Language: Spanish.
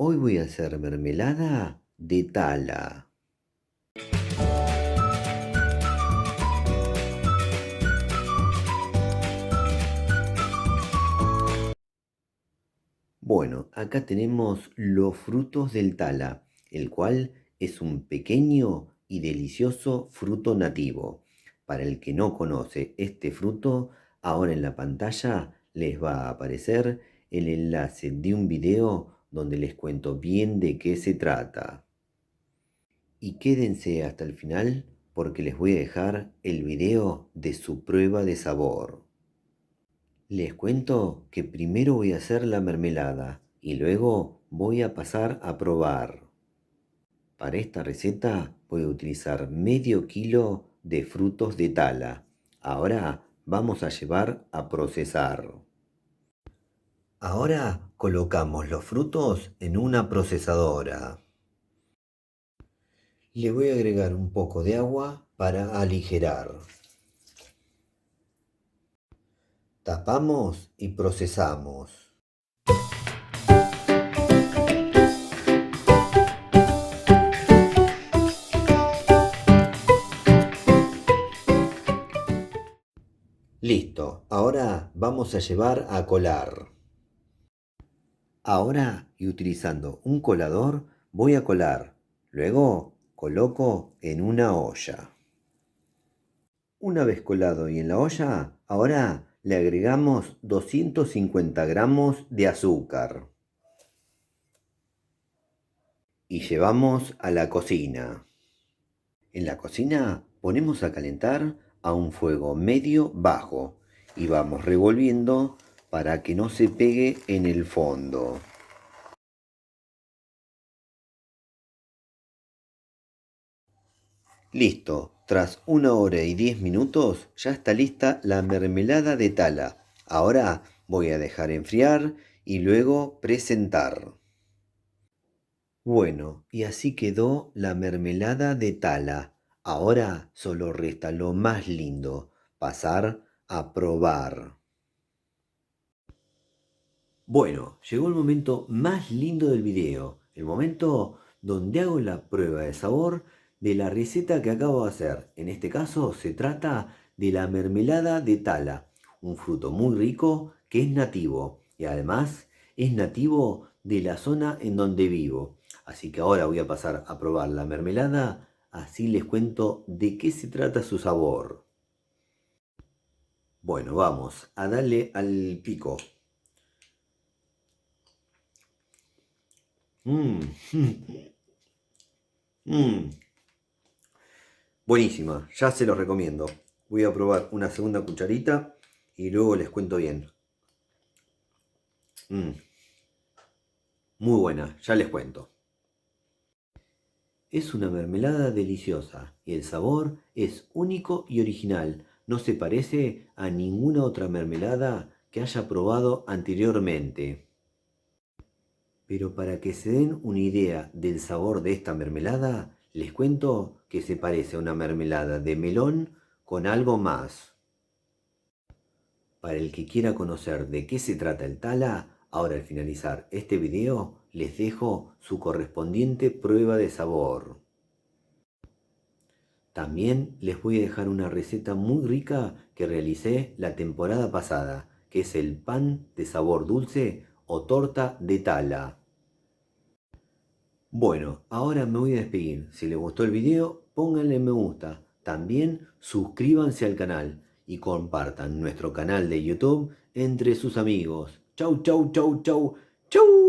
Hoy voy a hacer mermelada de tala. Bueno, acá tenemos los frutos del tala, el cual es un pequeño y delicioso fruto nativo. Para el que no conoce este fruto, ahora en la pantalla les va a aparecer el enlace de un video donde les cuento bien de qué se trata. Y quédense hasta el final porque les voy a dejar el video de su prueba de sabor. Les cuento que primero voy a hacer la mermelada y luego voy a pasar a probar. Para esta receta voy a utilizar medio kilo de frutos de tala. Ahora vamos a llevar a procesar. Ahora colocamos los frutos en una procesadora. Le voy a agregar un poco de agua para aligerar. Tapamos y procesamos. Listo, ahora vamos a llevar a colar. Ahora, y utilizando un colador, voy a colar. Luego coloco en una olla. Una vez colado y en la olla, ahora le agregamos 250 gramos de azúcar. Y llevamos a la cocina. En la cocina ponemos a calentar a un fuego medio bajo y vamos revolviendo para que no se pegue en el fondo. Listo, tras 1 hora y 10 minutos ya está lista la mermelada de tala. Ahora voy a dejar enfriar y luego presentar. Bueno, y así quedó la mermelada de tala. Ahora solo resta lo más lindo, pasar a probar. Bueno, llegó el momento más lindo del video, el momento donde hago la prueba de sabor de la receta que acabo de hacer. En este caso se trata de la mermelada de tala, un fruto muy rico que es nativo y además es nativo de la zona en donde vivo. Así que ahora voy a pasar a probar la mermelada, así les cuento de qué se trata su sabor. Bueno, vamos a darle al pico. Mmm, mmm. Buenísima, ya se los recomiendo. Voy a probar una segunda cucharita y luego les cuento bien. Muy buena, ya les cuento. Es una mermelada deliciosa y el sabor es único y original. No se parece a ninguna otra mermelada que haya probado anteriormente. Pero para que se den una idea del sabor de esta mermelada, les cuento que se parece a una mermelada de melón con algo más. Para el que quiera conocer de qué se trata el tala, ahora al finalizar este video les dejo su correspondiente prueba de sabor. También les voy a dejar una receta muy rica que realicé la temporada pasada, que es el pan de sabor dulce o torta de tala. Bueno, ahora me voy a despedir. Si les gustó el video, pónganle me gusta. También suscríbanse al canal y compartan nuestro canal de YouTube entre sus amigos. Chau, chau, chau, chau, chau.